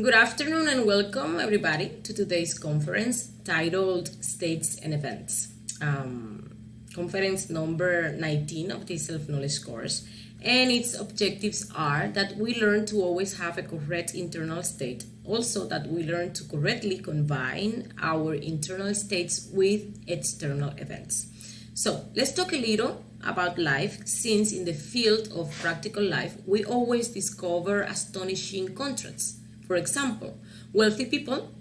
Good afternoon and welcome everybody to today's conference titled States and Events. Conference number 19 of the self-knowledge course, and its objectives are that we learn to always have a correct internal state, also that we learn to correctly combine our internal states with external events. So let's talk a little about life, since in the field of practical life we always discover astonishing contrasts. For example, wealthy people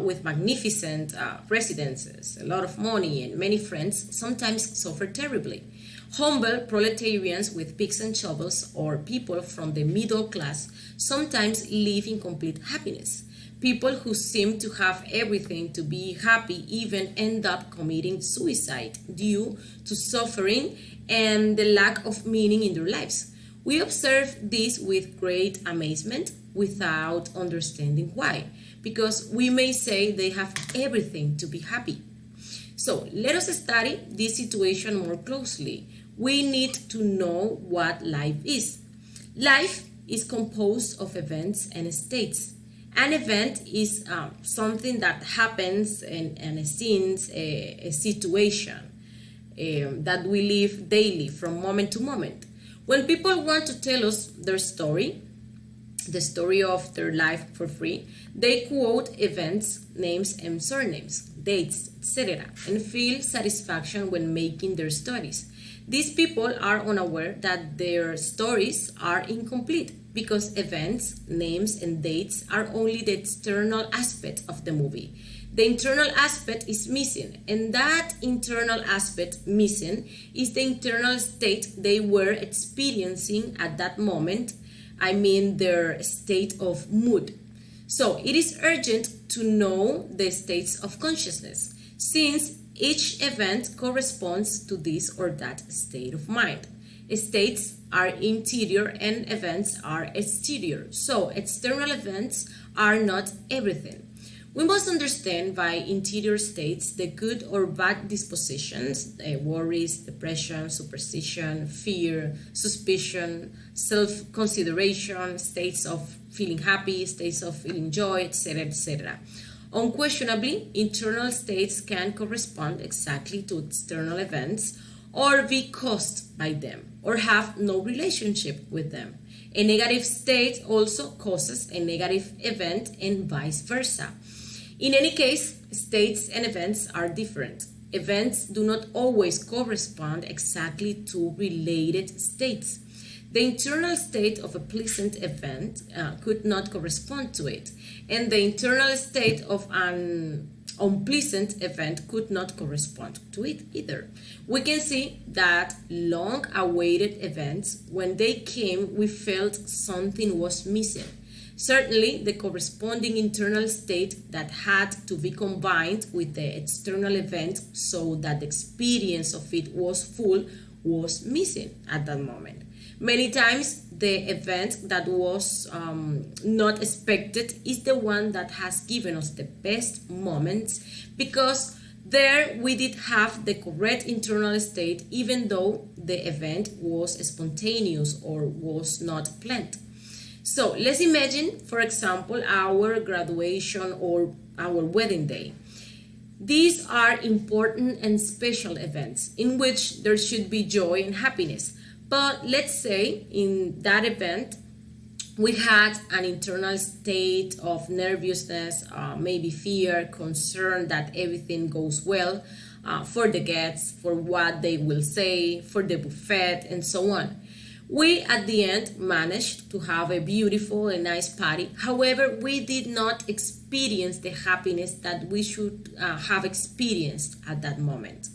with magnificent residences, a lot of money, and many friends sometimes suffer terribly. Humble proletarians with picks and shovels, or people from the middle class, sometimes live in complete happiness. People who seem to have everything to be happy even end up committing suicide due to suffering and the lack of meaning in their lives. We observe this with great amazement without understanding why, because we may say they have everything to be happy. So let us study this situation more closely. We need to know what life is. Life is composed of events and states. An event is something that happens and a scene, a situation that we live daily from moment to moment. When people want to tell us their story, the story of their life for free, they quote events, names, and surnames, dates, etc., and feel satisfaction when making their stories. These people are unaware that their stories are incomplete because events, names, and dates are only the external aspect of the movie. The internal aspect is missing, and that internal aspect missing is the internal state they were experiencing at that moment. I mean their state of mood. So it is urgent to know the states of consciousness, since each event corresponds to this or that state of mind. States are interior and events are exterior. So external events are not everything. We must understand by interior states the good or bad dispositions, worries, depression, superstition, fear, suspicion, self-consideration, states of feeling happy, states of feeling joy, etc., etc. Unquestionably, internal states can correspond exactly to external events or be caused by them or have no relationship with them. A negative state also causes a negative event and vice versa. In any case, states and events are different. Events do not always correspond exactly to related states. The internal state of a pleasant event could not correspond to it, and the internal state of an unpleasant event could not correspond to it either. We can see that long-awaited events, when they came, we felt something was missing. Certainly, the corresponding internal state that had to be combined with the external event so that the experience of it was full was missing at that moment. Many times, the event that was not expected is the one that has given us the best moments, because there we did have the correct internal state even though the event was spontaneous or was not planned. So let's imagine, for example, our graduation or our wedding day. These are important and special events in which there should be joy and happiness. But let's say in that event, we had an internal state of nervousness, maybe fear, concern that everything goes well for the guests, for what they will say, for the buffet, and so on. We, at the end, managed to have a beautiful and nice party. However, we did not experience the happiness that we should have experienced at that moment.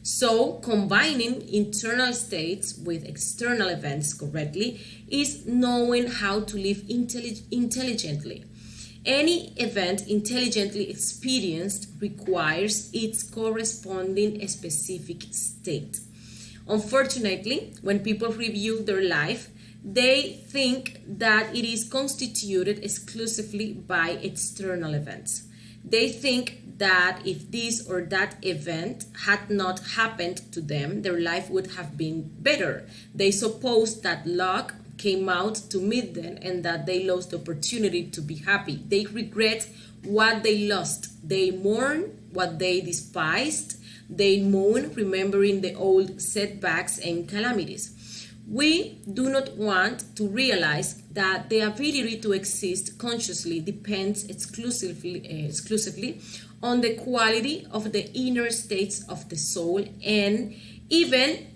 So, combining internal states with external events correctly is knowing how to live intelligently. Any event intelligently experienced requires its corresponding specific state. Unfortunately, when people review their life, they think that it is constituted exclusively by external events. They think that if this or that event had not happened to them, their life would have been better. They suppose that luck came out to meet them and that they lost the opportunity to be happy. They regret what they lost. They mourn what they despised. They moan, remembering the old setbacks and calamities. We do not want to realize that the ability to exist consciously depends exclusively on the quality of the inner states of the soul, and even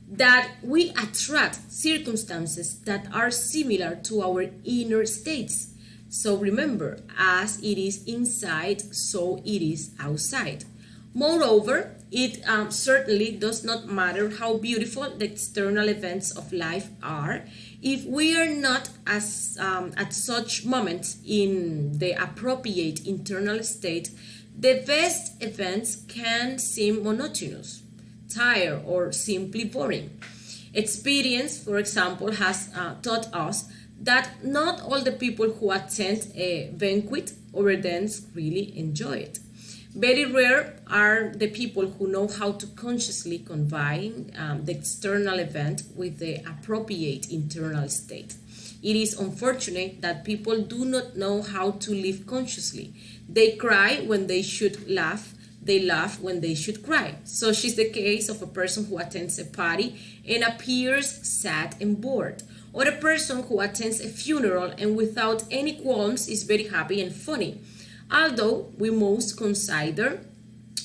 that we attract circumstances that are similar to our inner states. So remember, as it is inside, so it is outside. Moreover, it certainly does not matter how beautiful the external events of life are if we are not at such moments in the appropriate internal state. The best events can seem monotonous, tired, or simply boring. Experience, for example, has taught us that not all the people who attend a banquet or a dance really enjoy it. Very rare are the people who know how to consciously combine the external event with the appropriate internal state. It is unfortunate that people do not know how to live consciously. They cry when they should laugh. They laugh when they should cry. Such is the case of a person who attends a party and appears sad and bored, or a person who attends a funeral and without any qualms is very happy and funny. Although we must consider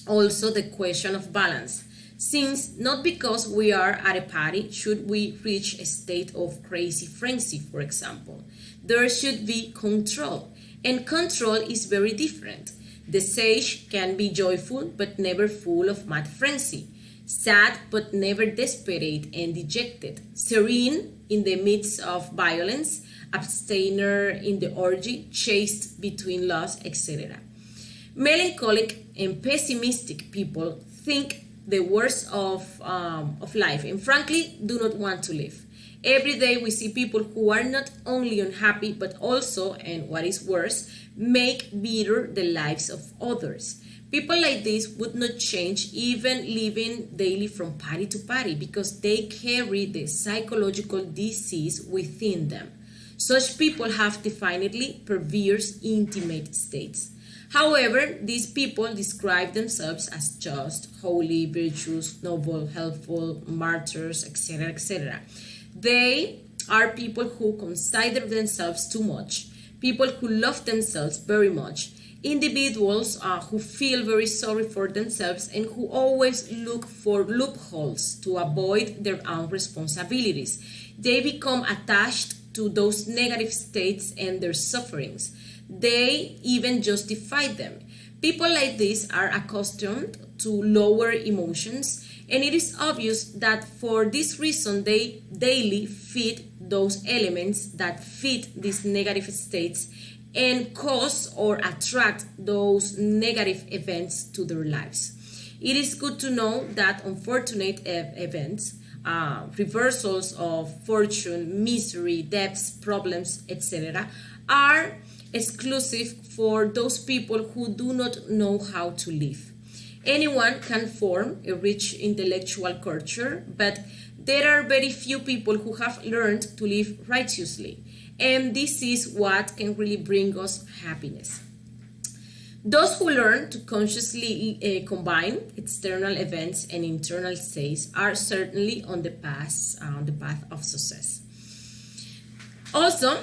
also the question of balance, since not because we are at a party should we reach a state of crazy frenzy, for example. There should be control, and control is very different. The sage can be joyful but never full of mad frenzy, sad but never desperate and dejected, serene in the midst of violence, abstainer in the orgy, chaste between loss, etc. Melancholic and pessimistic people think the worst of life and frankly do not want to live. Every day we see people who are not only unhappy but also, and what is worse, make bitter the lives of others. People like this would not change even living daily from party to party because they carry the psychological disease within them. Such people have definitely perverse intimate states. However, these people describe themselves as just, holy, virtuous, noble, helpful, martyrs, etc., etc. They are people who consider themselves too much, people who love themselves very much, individuals who feel very sorry for themselves and who always look for loopholes to avoid their own responsibilities. They become attached to those negative states and their sufferings. They even justify them. People like this are accustomed to lower emotions, and it is obvious that for this reason they daily feed those elements that feed these negative states and cause or attract those negative events to their lives. It is good to know that unfortunate events, reversals of fortune, misery, debts, problems, etc., are exclusive for those people who do not know how to live. Anyone can form a rich intellectual culture, but there are very few people who have learned to live righteously, and this is what can really bring us happiness. Those who learn to consciously combine external events and internal states are certainly on the path of success. Also,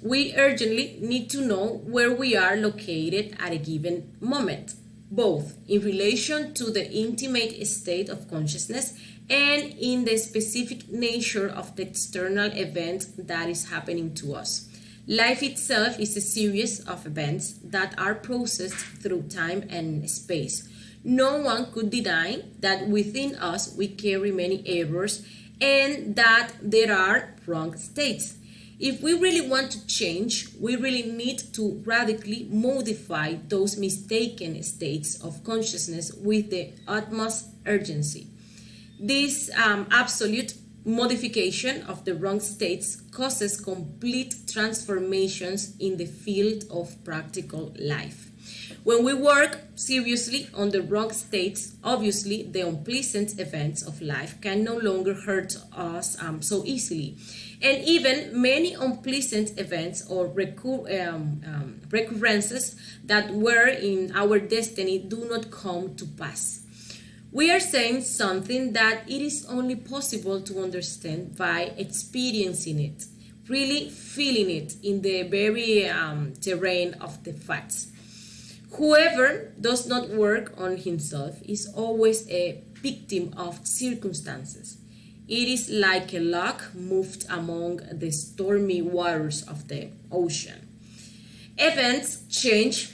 we urgently need to know where we are located at a given moment, both in relation to the intimate state of consciousness and in the specific nature of the external event that is happening to us. Life itself is a series of events that are processed through time and space. No one could deny that within us we carry many errors and that there are wrong states. If we really want to change, we really need to radically modify those mistaken states of consciousness with the utmost urgency. This absolute modification of the wrong states causes complete transformations in the field of practical life. When we work seriously on the wrong states, obviously the unpleasant events of life can no longer hurt us so easily. And even many unpleasant events or recurrences that were in our destiny do not come to pass. We are saying something that it is only possible to understand by experiencing it, really feeling it in the very terrain of the facts. Whoever does not work on himself is always a victim of circumstances. It is like a log moved among the stormy waters of the ocean. Events change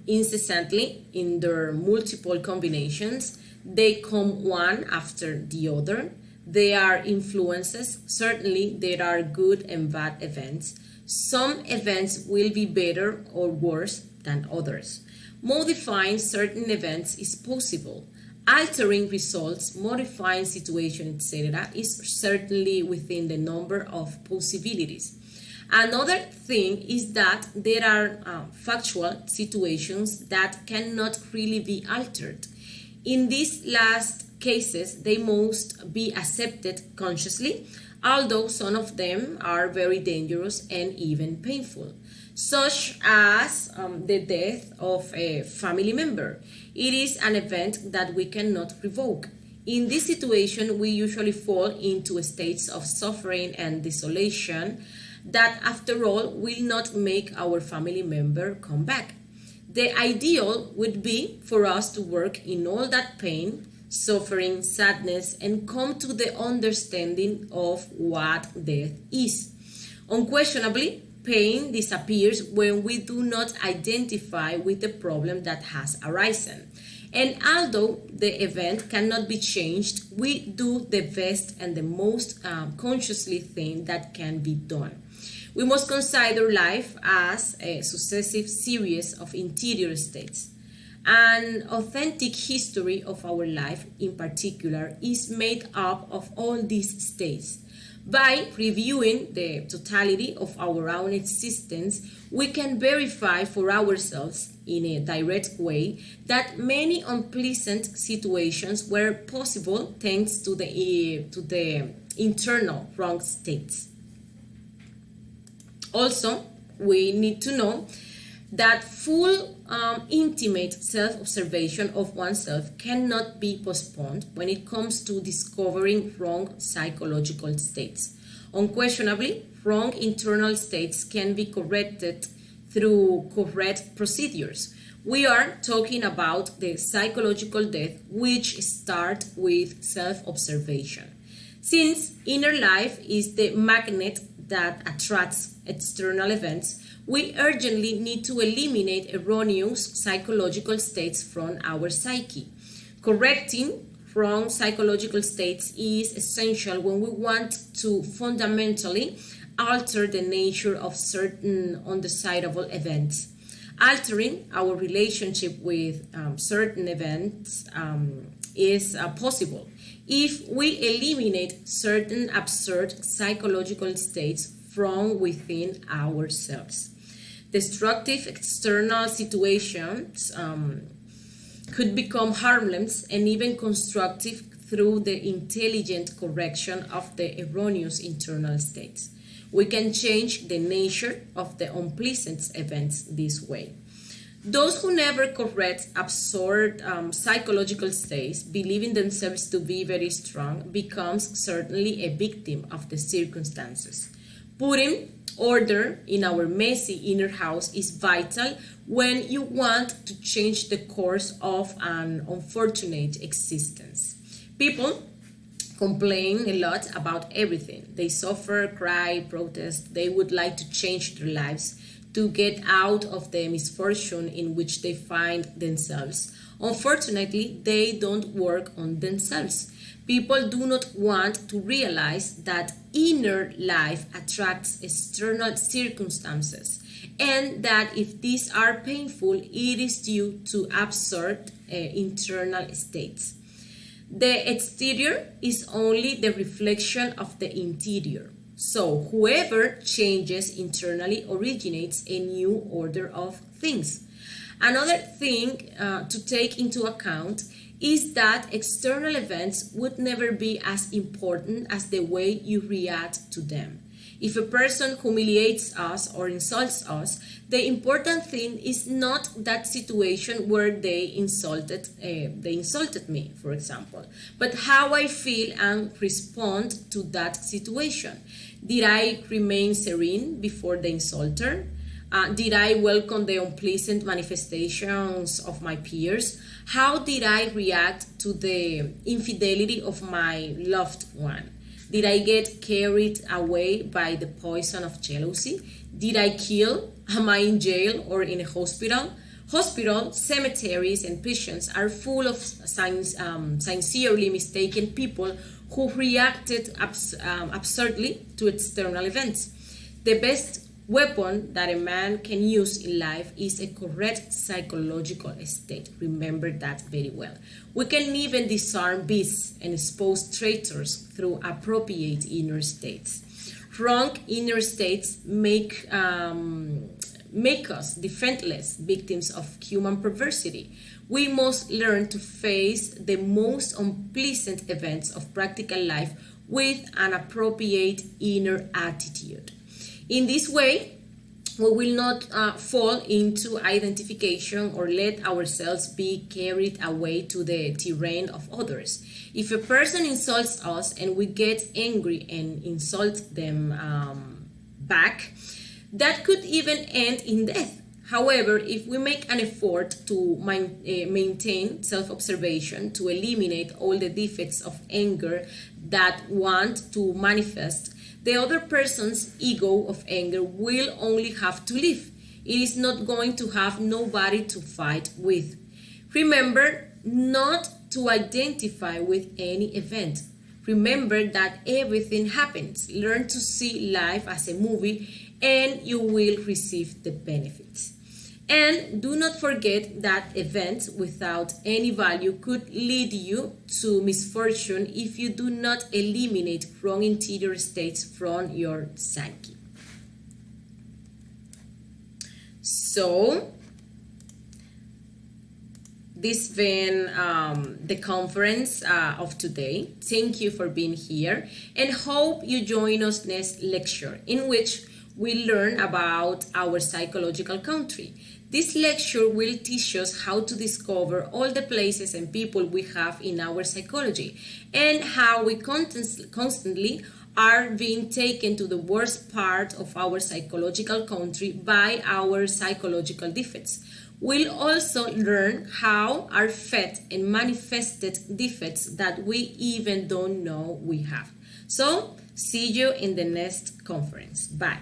incessantly in their multiple combinations. They come one after the other. They are influences. Certainly, there are good and bad events. Some events will be better or worse than others. Modifying certain events is possible. Altering results, modifying situations, etc., is certainly within the number of possibilities. Another thing is that there are factual situations that cannot really be altered. In these last cases, they must be accepted consciously, although some of them are very dangerous and even painful, such as the death of a family member. It is an event that we cannot revoke. In this situation, we usually fall into states of suffering and desolation that, after all, will not make our family member come back. The ideal would be for us to work in all that pain, suffering, sadness, and come to the understanding of what death is. Unquestionably, pain disappears when we do not identify with the problem that has arisen. And although the event cannot be changed, we do the best and the most consciously thing that can be done. We must consider life as a successive series of interior states. An authentic history of our life, in particular, is made up of all these states. By reviewing the totality of our own existence, we can verify for ourselves in a direct way that many unpleasant situations were possible thanks to the internal wrong states. Also, we need to know that full intimate self-observation of oneself cannot be postponed when it comes to discovering wrong psychological states. Unquestionably, wrong internal states can be corrected through correct procedures. We are talking about the psychological death, which starts with self-observation. Since inner life is the magnet that attracts external events, we urgently need to eliminate erroneous psychological states from our psyche. Correcting wrong psychological states is essential when we want to fundamentally alter the nature of certain undesirable events. Altering our relationship with certain events is possible if we eliminate certain absurd psychological states from within ourselves. Destructive external situations could become harmless and even constructive through the intelligent correction of the erroneous internal states. We can change the nature of the unpleasant events this way. Those who never correct absurd psychological states, believing themselves to be very strong, becomes certainly a victim of the circumstances. Putting order in our messy inner house is vital when you want to change the course of an unfortunate existence. People complain a lot about everything. They suffer, cry, protest. They would like to change their lives to get out of the misfortune in which they find themselves. Unfortunately, they don't work on themselves. People do not want to realize that inner life attracts external circumstances, and that if these are painful, it is due to absurd internal states. The exterior is only the reflection of the interior. So whoever changes internally originates a new order of things. Another thing to take into account is that external events would never be as important as the way you react to them. If a person humiliates us or insults us, the important thing is not that situation where they insulted me, for example, but how I feel and respond to that situation. Did I remain serene before the insulter? Did I welcome the unpleasant manifestations of my peers? How did I react to the infidelity of my loved one? Did I get carried away by the poison of jealousy? Did I kill? Am I in jail or in a hospital? Hospitals, cemeteries, and prisons are full of sincerely mistaken people who reacted absurdly to external events. The best weapon that a man can use in life is a correct psychological state. Remember that very well. We can even disarm beasts and expose traitors through appropriate inner states. Wrong inner states make us defenseless victims of human perversity. We must learn to face the most unpleasant events of practical life with an appropriate inner attitude. In this way, we will not fall into identification or let ourselves be carried away to the terrain of others. If a person insults us and we get angry and insult them back, that could even end in death. However, if we make an effort to maintain self-observation, to eliminate all the defects of anger that want to manifest, the other person's ego of anger will only have to leave. It is not going to have nobody to fight with. Remember not to identify with any event. Remember that everything happens. Learn to see life as a movie and you will receive the benefits. And do not forget that events without any value could lead you to misfortune if you do not eliminate wrong interior states from your psyche. So, this has been the conference of today. Thank you for being here and hope you join us next lecture in which we learn about our psychological country. This lecture will teach us how to discover all the places and people we have in our psychology and how we constantly are being taken to the worst part of our psychological country by our psychological defects. We'll also learn how are fed and manifested defects that we even don't know we have. So, see you in the next conference. Bye.